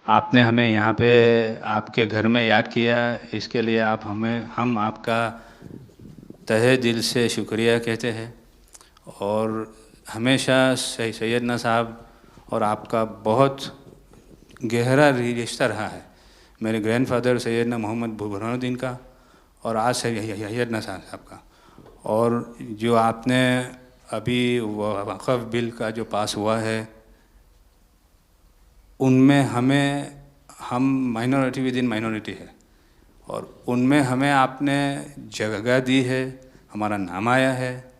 आपने हमें यहाँ पे आपके घर में याद किया, इसके लिए हम आपका तहे दिल से शुक्रिया कहते हैं। और हमेशा सैयदना साहब और आपका बहुत गहरा रिश्ता रहा है। मेरे ग्रैंडफादर सैयदना मोहम्मद बुरहानुद्दीन का और आज सैयदना साहब का। और जो आपने अभी वक़्फ़ बिल का जो पास हुआ है, उनमें हम माइनॉरिटी विद इन माइनॉरिटी है, और उनमें हमें आपने जगह दी है, हमारा नाम आया है।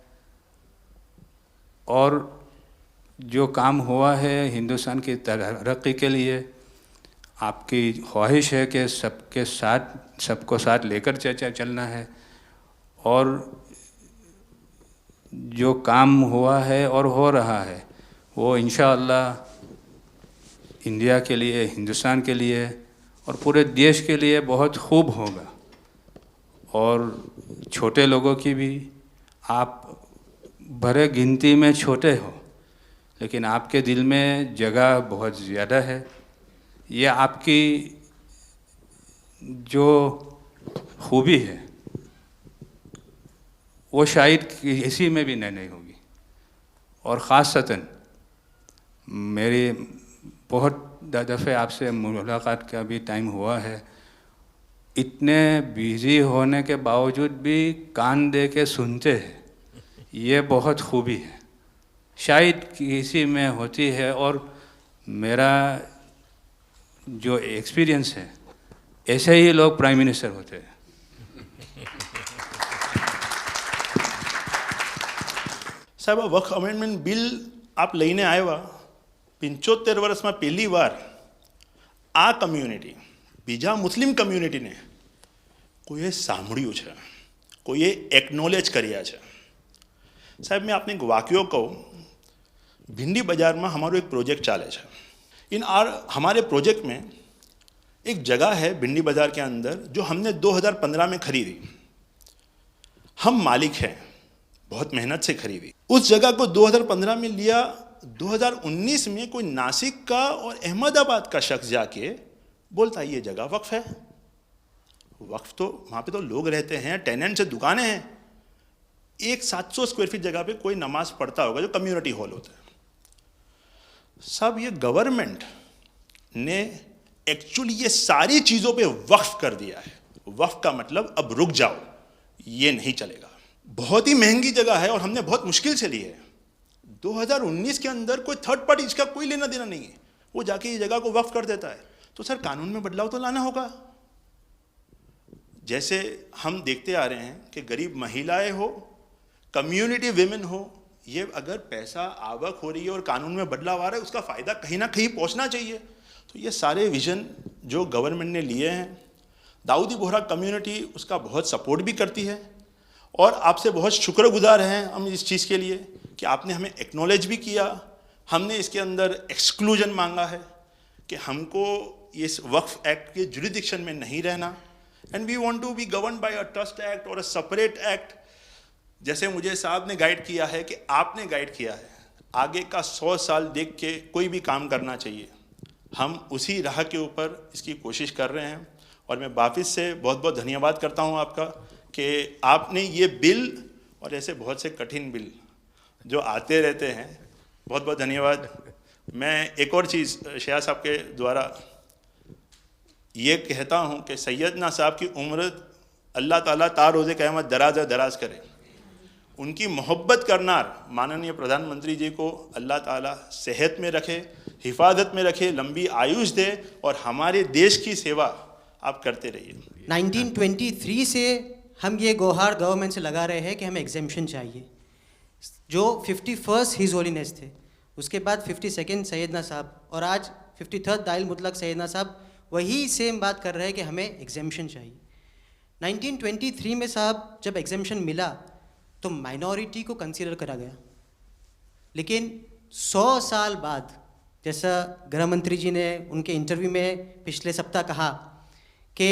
और जो काम हुआ है हिंदुस्तान की तरक्की के लिए, आपकी ख्वाहिश है कि सबको साथ लेकर चलना है। और जो काम हुआ है और हो रहा है वो इंशाअल्लाह इंडिया के लिए, हिंदुस्तान के लिए और पूरे देश के लिए बहुत खूब होगा। और छोटे लोगों की भी, आप भरे गिनती में छोटे हो, लेकिन आपके दिल में जगह बहुत ज़्यादा है। ये आपकी जो खूबी है वो शायद किसी में भी नहीं होगी। और ख़ासतन मेरी बहुत दफ़े आपसे मुलाकात का भी टाइम हुआ है, इतने बिज़ी होने के बावजूद भी कान दे के सुनते हैं, ये बहुत खूबी है, शायद किसी में होती है। और मेरा जो एक्सपीरियंस है, ऐसे ही लोग प्राइम मिनिस्टर होते हैं। સાહેબ, આ વક્ફ અમેન્ડમેન્ટ બિલ આપ લઈને આવ્યા 75 વર્ષમાં પહેલી વાર આ કમ્યુનિટી, બીજા મુસ્લિમ કમ્યુનિટીને કોઈએ સાંભળ્યું છે, કોઈએ એકનોલેજ કર્યા છે। સાહેબ, मैं आपने एक वाक्यो कहूँ, भिंडी बाज़ार में हमारो एक प्रोजेक्ट चाले है। हमारे प्रोजेक्ट में एक जगह है भिंडी बाज़ार के अंदर जो हमने 2015 में खरीदी। हम मालिक हैं, बहुत मेहनत से खरीदी। उस जगह को 2015 में लिया, 2019 में कोई नासिक का और अहमदाबाद का शख्स जाके बोलता ये जगह वक्फ है। वक्फ तो वहाँ पे तो लोग रहते हैं, टेनेंट्स हैं, दुकानें हैं। एक 700 स्क्वायर फीट जगह पे कोई नमाज पढ़ता होगा जो कम्युनिटी हॉल होता है। सब ये गवर्नमेंट ने एक्चुअली ये सारी चीज़ों पे वक्फ कर दिया है। वक्फ का मतलब अब रुक जाओ, ये नहीं चलेगा। बहुत ही महंगी जगह है और हमने बहुत मुश्किल से ली है। 2019 के अंदर कोई थर्ड पार्टी, इसका कोई लेना देना नहीं है, वो जाके ये जगह को वक्फ कर देता है। तो सर, कानून में बदलाव तो लाना होगा। जैसे हम देखते आ रहे हैं कि गरीब महिलाएं हो, कम्युनिटी विमेन हो, ये अगर पैसा आवक हो रही है और कानून में बदलाव आ रहा है, उसका फ़ायदा कहीं ना कहीं पहुंचना चाहिए। तो ये सारे विजन जो गवर्नमेंट ने लिए हैं, दाऊदी बोहरा कम्युनिटी उसका बहुत सपोर्ट भी करती है। और आपसे बहुत शुक्रगुजार हैं हम इस चीज़ के लिए कि आपने हमें एक्नॉलेज भी किया। हमने इसके अंदर एक्सक्लूजन मांगा है कि हमको इस वक्फ एक्ट के जुरिडिक्शन में नहीं रहना, and we want to be govern by a trust act और अ सेपरेट एक्ट। जैसे मुझे साहब ने गाइड किया है कि आपने गाइड किया है, आगे का 100 साल देख के कोई भी काम करना चाहिए। हम उसी राह के ऊपर इसकी कोशिश कर रहे हैं। और मैं वापस से बहुत बहुत धन्यवाद करता हूँ आपका कि आपने ये बिल और ऐसे बहुत से कठिन बिल जो आते रहते हैं, बहुत बहुत धन्यवाद। मैं एक और चीज़ शाह साहब के द्वारा ये कहता हूँ कि सैयदना साहब की उम्र अल्लाह ताला ता रोज़े क़यामत दराज करे। उनकी मोहब्बत करना माननीय प्रधानमंत्री जी को अल्लाह ताला सेहत में रखे, हिफाजत में रखे, लंबी आयुष दे और हमारे देश की सेवा आप करते रहिए। 1923 से हम ये गुहार गवर्नमेंट से लगा रहे हैं कि हमें एग्जेम्पशन चाहिए। जो 51st हिज होलीनेस थे, उसके बाद 52nd सैयदना साहब, और आज 53rd दाइल मुतलक सैयदना साहब वही सेम बात कर रहे हैं कि हमें एग्जेम्पशन चाहिए। 1923 में साहब जब एग्जेम्पशन मिला तो माइनॉरिटी को कंसीडर करा गया, लेकिन 100 साल बाद, जैसा गृह मंत्री जी ने उनके इंटरव्यू में पिछले सप्ताह कहा कि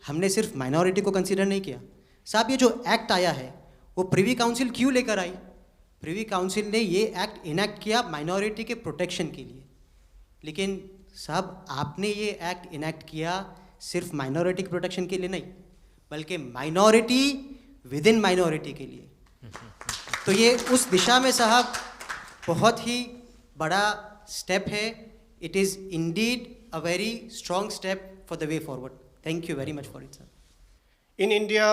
हमने सिर्फ माइनॉरिटी को कंसीडर नहीं किया। साहब, ये जो एक्ट आया है वो प्रिवी काउंसिल क्यों लेकर आई? प्रिवी काउंसिल ने ये एक्ट इनैक्ट किया माइनॉरिटी के प्रोटेक्शन के लिए, लेकिन साहब आपने ये एक्ट इनैक्ट किया सिर्फ माइनॉरिटी की प्रोटेक्शन के लिए नहीं, बल्कि माइनॉरिटी विद इन माइनॉरिटी के लिए। तो ये उस दिशा में साहब बहुत ही बड़ा स्टेप है। It is indeed a very strong step for the way forward. Thank you very much for it sir. In India,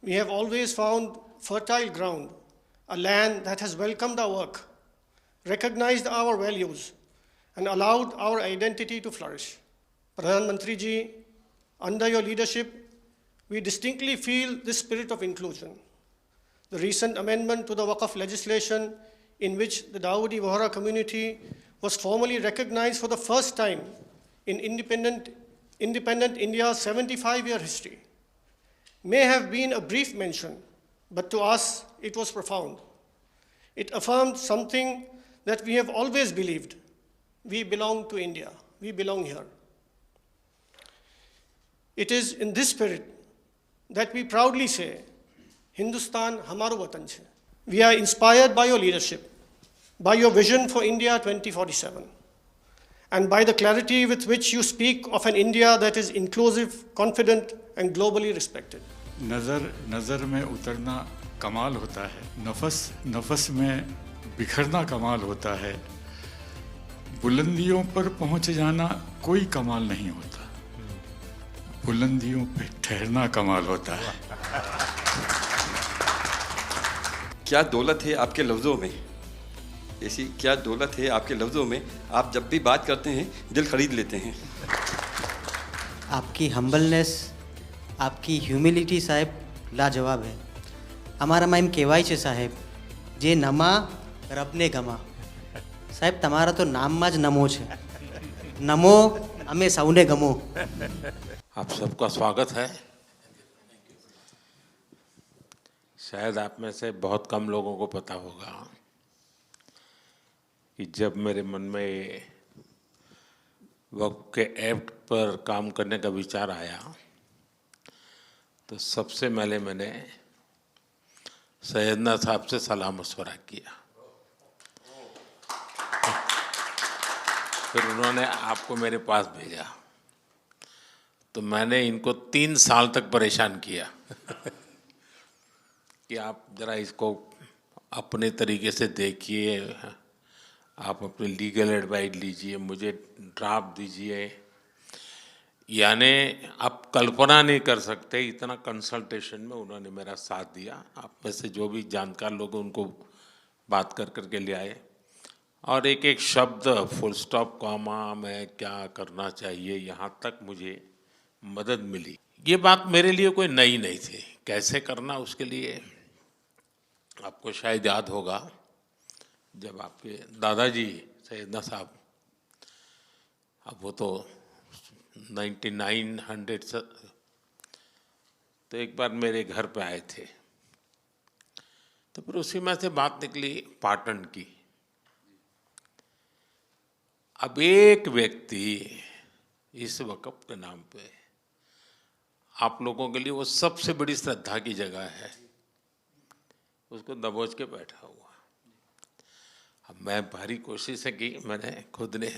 we have always found fertile ground, a land that has welcomed our work, recognized our values, and allowed our identity to flourish. Pradhan Mantri ji, under your leadership, we distinctly feel this spirit of inclusion. The recent amendment to the Waqf legislation, in which the Dawoodi Bohra community was formally recognized for the first time in independent India's 75-year history, may have been a brief mention, but to us it was profound. It affirmed something that we have always believed. We belong to India. We belong here. It is in this spirit that we proudly say, Hindustan hamaro watan chhe. We are inspired by your leadership, by your vision for India 2047, and by the clarity with which you speak of an India that is inclusive, confident, and globally respected. नज़र में उतरना कमाल होता है, नफस में बिखरना कमाल होता है, बुलंदियों पर पहुंच जाना कोई कमाल नहीं होता, बुलंदियों पे ठहरना कमाल होता है। क्या दौलत है आपके लफ्ज़ों में, ऐसी क्या दौलत है आपके लफ्ज़ों में, आप जब भी बात करते हैं दिल खरीद लेते हैं। आपकी हम्बलनेस, आपकी ह्यूमिलिटी साहेब लाजवाब है। हमारा माइम केवाई छे साहेब जे नमा रबने गमा। साहेब तमारा तो नाम माज नमो है, नमो हमें सौने गमो। आप सबका स्वागत है। शायद आप में से बहुत कम लोगों को पता होगा कि जब मेरे मन में वक्फ के एक्ट पर काम करने का विचार आया तो सबसे पहले मैंने सैयदना साहब से सलाह मशवरा किया, फिर उन्होंने आपको मेरे पास भेजा, तो मैंने इनको 3 साल तक परेशान किया कि आप ज़रा इसको अपने तरीके से देखिए, आप अपनी लीगल एडवाइस लीजिए, मुझे ड्राफ्ट दीजिए। यानी आप कल्पना नहीं कर सकते इतना कंसल्टेशन में उन्होंने मेरा साथ दिया। आप में से जो भी जानकार लोग उनको बात कर करके ले आए, और एक एक शब्द फुल स्टॉप कॉमा में क्या करना चाहिए यहाँ तक मुझे मदद मिली। ये बात मेरे लिए कोई नई नहीं थी, कैसे करना उसके लिए आपको शायद याद होगा जब आपके दादाजी सैयदना साहब, अब वो तो 1900 से, तो एक बार मेरे घर पे आए थे, तो फिर उसी में से बात निकली पाटन की। अब एक व्यक्ति इस वक़्फ़ के नाम पे आप लोगों के लिए वो सबसे बड़ी श्रद्धा की जगह है, उसको दबोच के बैठा हुआ। अब मैं भारी कोशिश की मैंने खुद ने,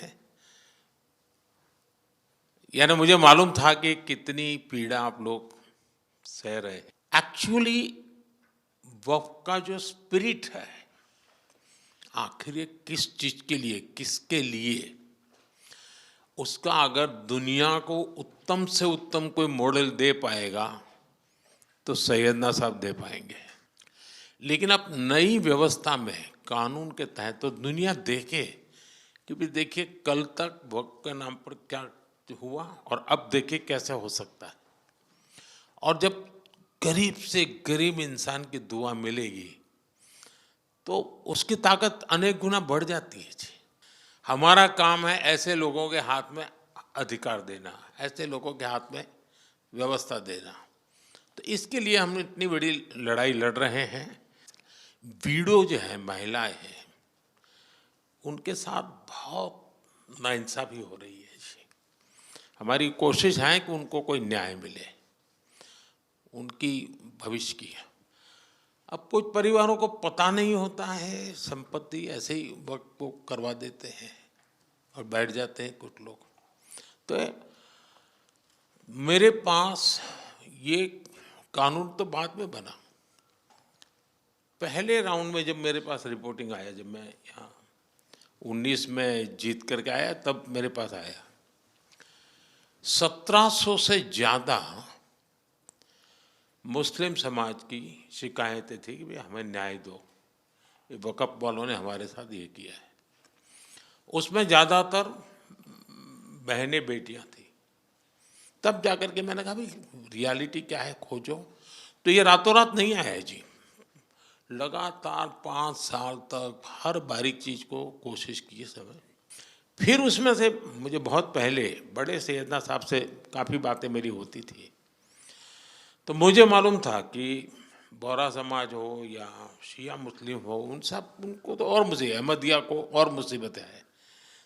यानी मुझे मालूम था कि कितनी पीड़ा आप लोग सह रहे हैं। एक्चुअली वक्फ का जो स्पिरिट है, आखिर ये किस चीज़ के लिए, किसके लिए, उसका अगर दुनिया को उत्तम से उत्तम कोई मॉडल दे पाएगा तो सैयदना साहब दे पाएंगे। लेकिन अब नई व्यवस्था में कानून के तहत तो दुनिया देखे, क्योंकि देखिए कल तक वक्फ के नाम पर क्या हुआ और अब देखिए कैसे हो सकता है। और जब गरीब से गरीब इंसान की दुआ मिलेगी तो उसकी ताकत अनेक गुना बढ़ जाती है जी। हमारा काम है ऐसे लोगों के हाथ में अधिकार देना, ऐसे लोगों के हाथ में व्यवस्था देना। तो इसके लिए हम इतनी बड़ी लड़ाई लड़ रहे हैं। वीडो जो है, महिलाएं हैं, उनके साथ बहुत नाइंसाफ़ी हो रही है जी। हमारी कोशिश है कि उनको कोई न्याय मिले, उनकी भविष्य की। अब कुछ परिवारों को पता नहीं होता है, संपत्ति ऐसे ही वक्त को करवा देते हैं। और बैठ जाते हैं कुछ लोग। तो मेरे पास ये कानून तो बाद में बना, पहले राउंड में जब मेरे पास रिपोर्टिंग आया, जब मैं यहाँ 19 में जीत करके आया, तब मेरे पास आया 1700 से ज़्यादा मुस्लिम समाज की शिकायतें थी कि भाई हमें न्याय दो, ये वक़्फ़ वालों ने हमारे साथ ये किया है। उसमें ज़्यादातर बहनें बेटियां थी। तब जाकर के मैंने कहा भाई रियलिटी क्या है, खोजो। तो ये रातों रात नहीं आया है जी, लगातार 5 साल तक हर बारीक चीज़ को कोशिश की समय। फिर उसमें से मुझे बहुत पहले बड़े सैयदना साहब से काफ़ी बातें मेरी होती थी, तो मुझे मालूम था कि बोहरा समाज हो या शिया मुस्लिम हो, उनको तो और मुझे, अहमदिया को और मुसीबतें हैं।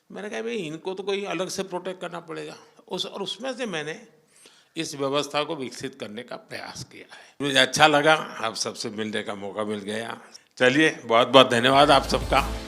मैंने कहा भाई इनको तो कोई अलग से प्रोटेक्ट करना पड़ेगा, और उसमें से मैंने इस व्यवस्था को विकसित करने का प्रयास किया है। मुझे अच्छा लगा, आप सबसे मिलने का मौका मिल गया। चलिए, बहुत बहुत धन्यवाद आप सबका।